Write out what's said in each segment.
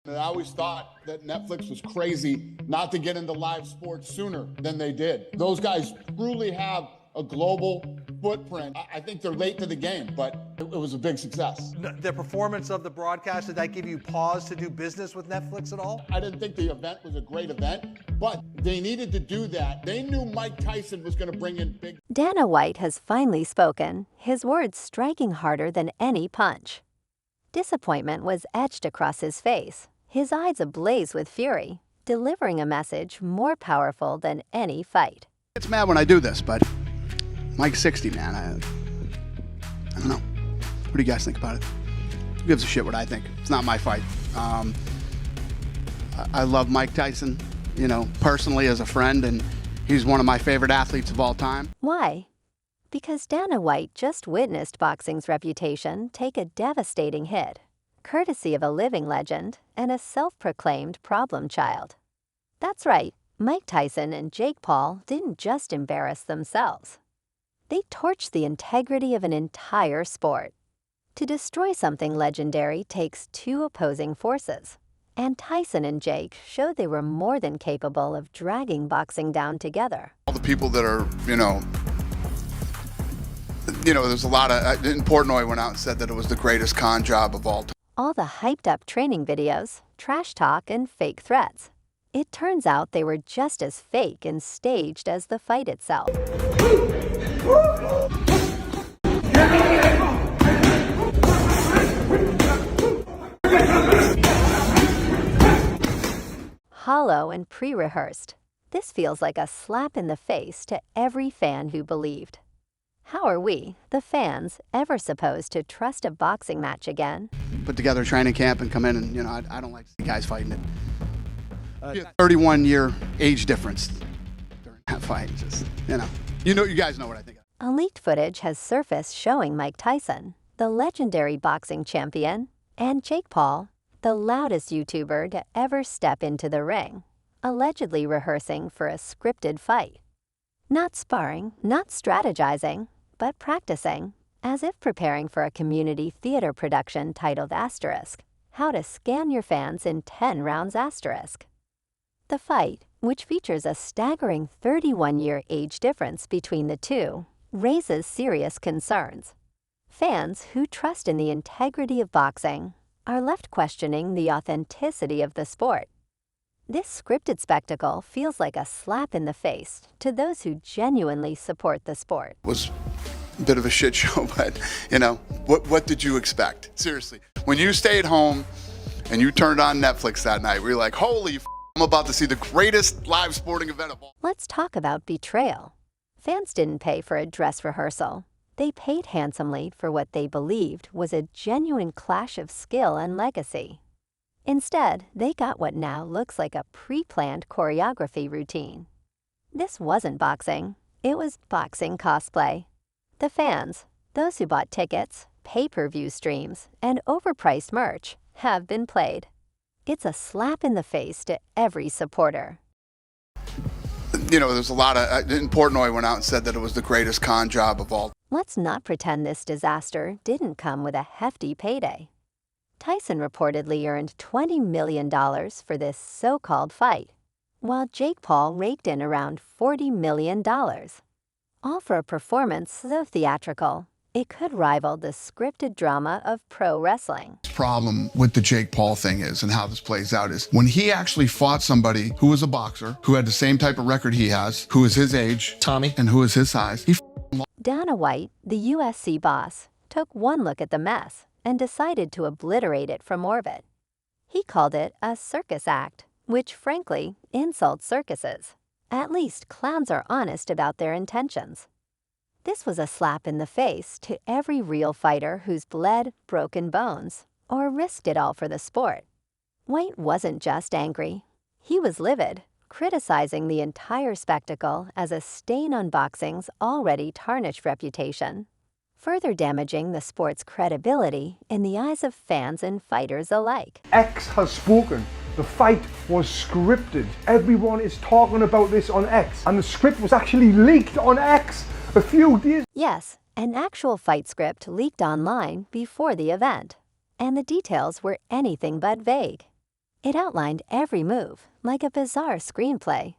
I always thought that Netflix was crazy not to get into live sports sooner than they did. Those guys truly have a global footprint. I think they're late to the game, but it was a big success. The performance of the broadcast, did that give you pause to do business with Netflix at all? I didn't think the event was a great event, but they needed to do that. They knew Mike Tyson was going to bring in big. Dana White has finally spoken, his words striking harder than any punch. Disappointment was etched across his face, his eyes ablaze with fury, delivering a message more powerful than any fight. It's mad when I do this, but Mike's 60, man. I don't know. What do you guys think about it? Who gives a shit what I think? It's not my fight. I love Mike Tyson, personally as a friend, and he's one of my favorite athletes of all time. Why? Because Dana White just witnessed boxing's reputation take a devastating hit, courtesy of a living legend and a self-proclaimed problem child. That's right, Mike Tyson and Jake Paul didn't just embarrass themselves. They torched the integrity of an entire sport. To destroy something legendary takes two opposing forces, and Tyson and Jake showed they were more than capable of dragging boxing down together. All the people that are, there's a lot of, in Portnoy went out and said that it was the greatest con job of all time. All the hyped-up training videos, trash talk, and fake threats. It turns out they were just as fake and staged as the fight itself. Hollow and pre-rehearsed. This feels like a slap in the face to every fan who believed. How are we, the fans, ever supposed to trust a boxing match again? Put together a training camp and come in and, I don't like guys fighting it. 31-year age difference during that fight. Just, you guys know what I think. A leaked footage has surfaced showing Mike Tyson, the legendary boxing champion, and Jake Paul, the loudest YouTuber to ever step into the ring, allegedly rehearsing for a scripted fight. Not sparring, not strategizing, but practicing, as if preparing for a community theater production titled Asterisk, How to Scan Your Fans in 10 Rounds Asterisk. The fight, which features a staggering 31-year age difference between the two, raises serious concerns. Fans who trust in the integrity of boxing are left questioning the authenticity of the sport. This scripted spectacle feels like a slap in the face to those who genuinely support the sport. It was a bit of a shit show, but, what did you expect? Seriously. When you stayed home and you turned on Netflix that night, we were like, holy I'm about to see the greatest live sporting event of all. Let's talk about betrayal. Fans didn't pay for a dress rehearsal. They paid handsomely for what they believed was a genuine clash of skill and legacy. Instead, they got what now looks like a pre-planned choreography routine. This wasn't boxing. It was boxing cosplay. The fans, those who bought tickets, pay-per-view streams, and overpriced merch, have been played. It's a slap in the face to every supporter. There's a lot of, in Portnoy went out and said that it was the greatest con job of all. Let's not pretend this disaster didn't come with a hefty payday. Tyson reportedly earned $20 million for this so-called fight, while Jake Paul raked in around $40 million. All for a performance so theatrical, it could rival the scripted drama of pro wrestling. The problem with the Jake Paul thing is, and how this plays out, is when he actually fought somebody who was a boxer, who had the same type of record he has, who is his age, Tommy, and who is his size, he Dana White, the USC boss, took one look at the mess and decided to obliterate it from orbit. He called it a circus act, which frankly insults circuses. At least clowns are honest about their intentions. This was a slap in the face to every real fighter who's bled, broken bones, or risked it all for the sport. White wasn't just angry. He was livid, criticizing the entire spectacle as a stain on boxing's already tarnished reputation, further damaging the sport's credibility in the eyes of fans and fighters alike. X has spoken. The fight was scripted. Everyone is talking about this on X, and the script was actually leaked on X a few days. Yes, an actual fight script leaked online before the event, and the details were anything but vague. It outlined every move like a bizarre screenplay.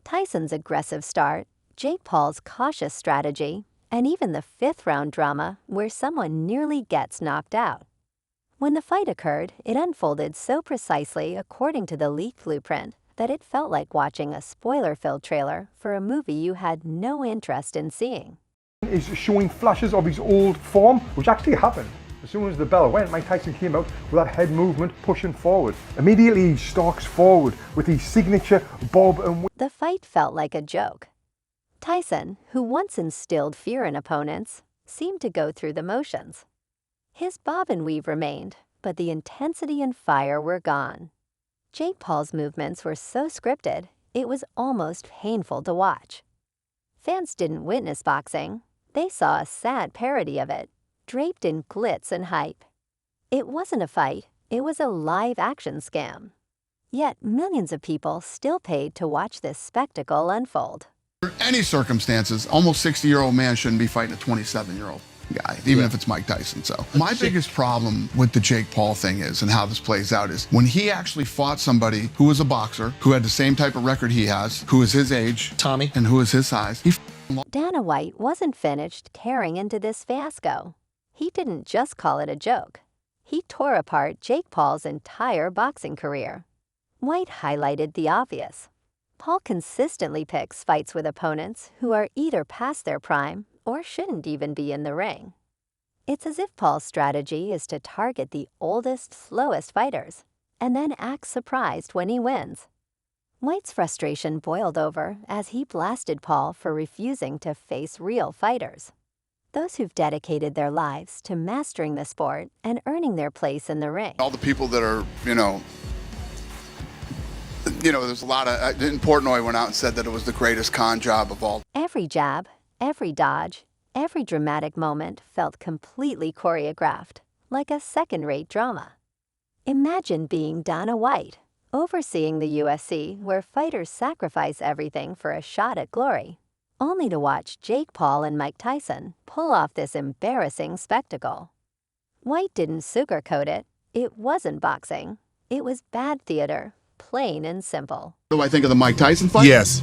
Tyson's aggressive start, Jake Paul's cautious strategy, and even the fifth-round drama where someone nearly gets knocked out. When the fight occurred, it unfolded so precisely according to the leaked blueprint that it felt like watching a spoiler-filled trailer for a movie you had no interest in seeing. Is showing flashes of his old form, which actually happened. As soon as the bell went, Mike Tyson came out with that head movement pushing forward. Immediately he stalks forward with his signature bob and weave. The fight felt like a joke. Tyson, who once instilled fear in opponents, seemed to go through the motions. His bob and weave remained, but the intensity and fire were gone. Jake Paul's movements were so scripted, it was almost painful to watch. Fans didn't witness boxing. They saw a sad parody of it, draped in glitz and hype. It wasn't a fight, it was a live-action scam. Yet millions of people still paid to watch this spectacle unfold. Under any circumstances, almost 60-year-old man shouldn't be fighting a 27-year-old guy, even if it's Mike Tyson. So my biggest problem with the Jake Paul thing is, and how this plays out, is when he actually fought somebody who was a boxer, who had the same type of record he has, who was his age, Tommy, and who was his size, he Dana White wasn't finished tearing into this fiasco. He didn't just call it a joke. He tore apart Jake Paul's entire boxing career. White highlighted the obvious. Paul consistently picks fights with opponents who are either past their prime or shouldn't even be in the ring. It's as if Paul's strategy is to target the oldest, slowest fighters, and then act surprised when he wins. White's frustration boiled over as he blasted Paul for refusing to face real fighters. Those who've dedicated their lives to mastering the sport and earning their place in the ring. all the people that are, there's a lot of, in Portnoy went out and said that it was the greatest con job of all. Every jab, every dodge, every dramatic moment felt completely choreographed, like a second-rate drama. Imagine being Dana White, overseeing the UFC where fighters sacrifice everything for a shot at glory, only to watch Jake Paul and Mike Tyson pull off this embarrassing spectacle. White didn't sugarcoat it. It wasn't boxing. It was bad theater, plain and simple. What do I think of the Mike Tyson fight? yes.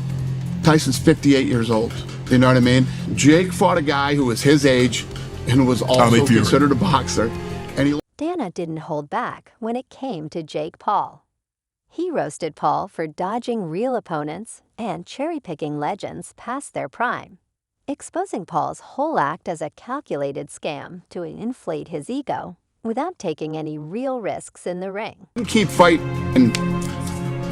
Tyson's 58 years old. You know what I mean? Jake fought a guy who was his age and was also considered a boxer. And he Dana didn't hold back when it came to Jake Paul. He roasted Paul for dodging real opponents and cherry-picking legends past their prime, exposing Paul's whole act as a calculated scam to inflate his ego without taking any real risks in the ring. keep fighting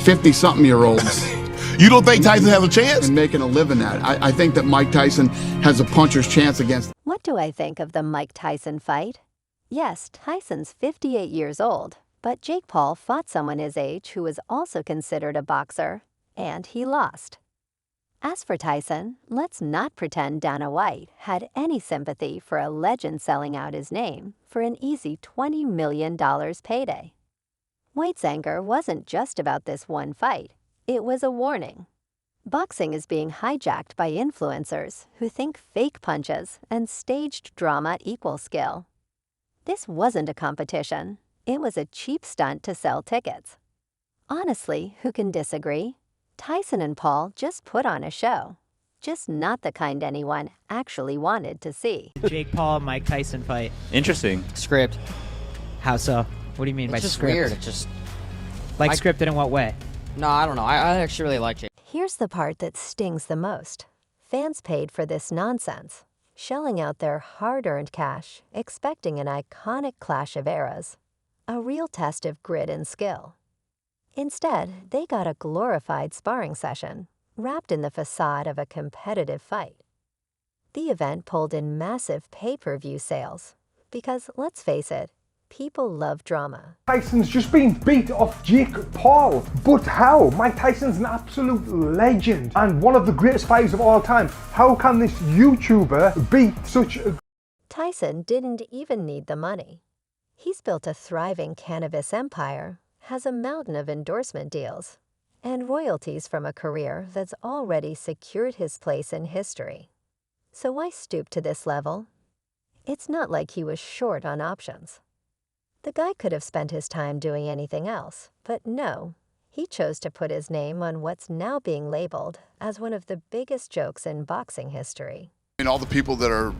50-something-year-olds You don't think Tyson has a chance? and making a living at it. I think that Mike Tyson has a puncher's chance against. What do I think of the Mike Tyson fight? Yes, Tyson's 58 years old, but Jake Paul fought someone his age who was also considered a boxer, and he lost. As for Tyson, let's not pretend Dana White had any sympathy for a legend selling out his name for an easy $20 million payday. White's anger wasn't just about this one fight. It was a warning. Boxing is being hijacked by influencers who think fake punches and staged drama equal skill. This wasn't a competition. It was a cheap stunt to sell tickets. Honestly, who can disagree? Tyson and Paul just put on a show, just not the kind anyone actually wanted to see. Jake Paul, Mike Tyson fight. Interesting. Script. How so? What do you mean by It's just script? weird. It just. Like scripted in what way? No, I don't know. I actually really like Jake. Here's the part that stings the most. Fans paid for this nonsense, shelling out their hard-earned cash, expecting an iconic clash of eras, a real test of grit and skill. Instead, they got a glorified sparring session, wrapped in the facade of a competitive fight. The event pulled in massive pay-per-view sales, because, let's face it, people love drama. Tyson's just been beat off Jake Paul. But how? Mike Tyson's an absolute legend and one of the greatest fighters of all time. How can this YouTuber beat such a... Tyson didn't even need the money. He's built a thriving cannabis empire, has a mountain of endorsement deals, and royalties from a career that's already secured his place in history. So why stoop to this level? It's not like he was short on options. The guy could have spent his time doing anything else, but no. He chose to put his name on what's now being labeled as one of the biggest jokes in boxing history. I mean, all the people that are,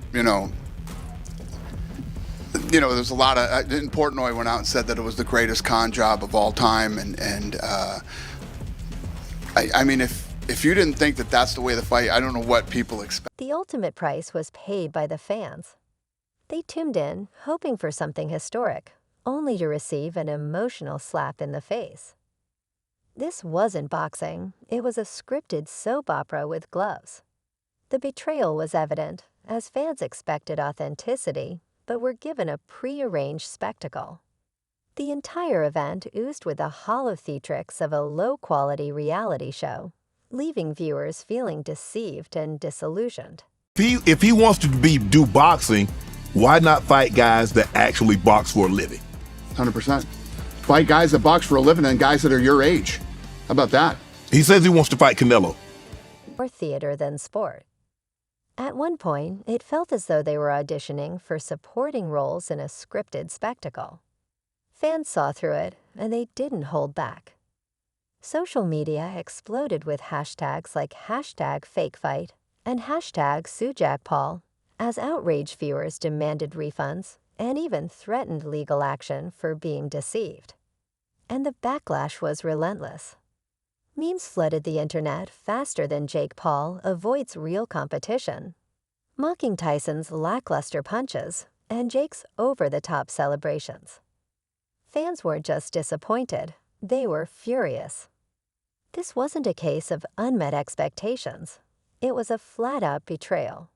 there's a lot of, in Portnoy went out and said that it was the greatest con job of all time. I mean, if you didn't think that that's the way to fight, I don't know what people expect. The ultimate price was paid by the fans. They tuned in, hoping for something historic, only to receive an emotional slap in the face. This wasn't boxing, it was a scripted soap opera with gloves. The betrayal was evident, as fans expected authenticity, but were given a pre-arranged spectacle. The entire event oozed with the hollow theatrics of a low-quality reality show, leaving viewers feeling deceived and disillusioned. If he wants to do boxing, why not fight guys that actually box for a living? 100%. Fight guys that box for a living and guys that are your age. How about that? He says he wants to fight Canelo. More theater than sport. At one point, it felt as though they were auditioning for supporting roles in a scripted spectacle. Fans saw through it, and they didn't hold back. Social media exploded with hashtags like #FakeFight and #SueJackPaul, as outrage viewers demanded refunds and even threatened legal action for being deceived. And the backlash was relentless. Memes flooded the internet faster than Jake Paul avoids real competition, mocking Tyson's lackluster punches and Jake's over-the-top celebrations. Fans weren't just disappointed, they were furious. This wasn't a case of unmet expectations. It was a flat-out betrayal.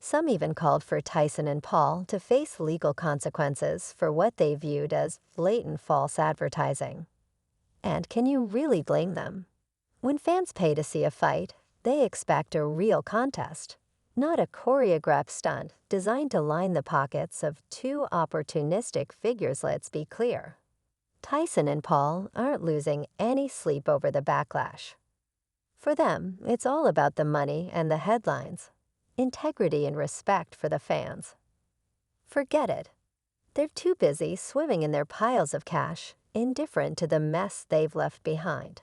Some even called for Tyson and Paul to face legal consequences for what they viewed as blatant false advertising. And can you really blame them? When fans pay to see a fight, they expect a real contest, not a choreographed stunt designed to line the pockets of two opportunistic figures, let's be clear. Tyson and Paul aren't losing any sleep over the backlash. For them, it's all about the money and the headlines, integrity and respect for the fans. Forget it. They're too busy swimming in their piles of cash, indifferent to the mess they've left behind.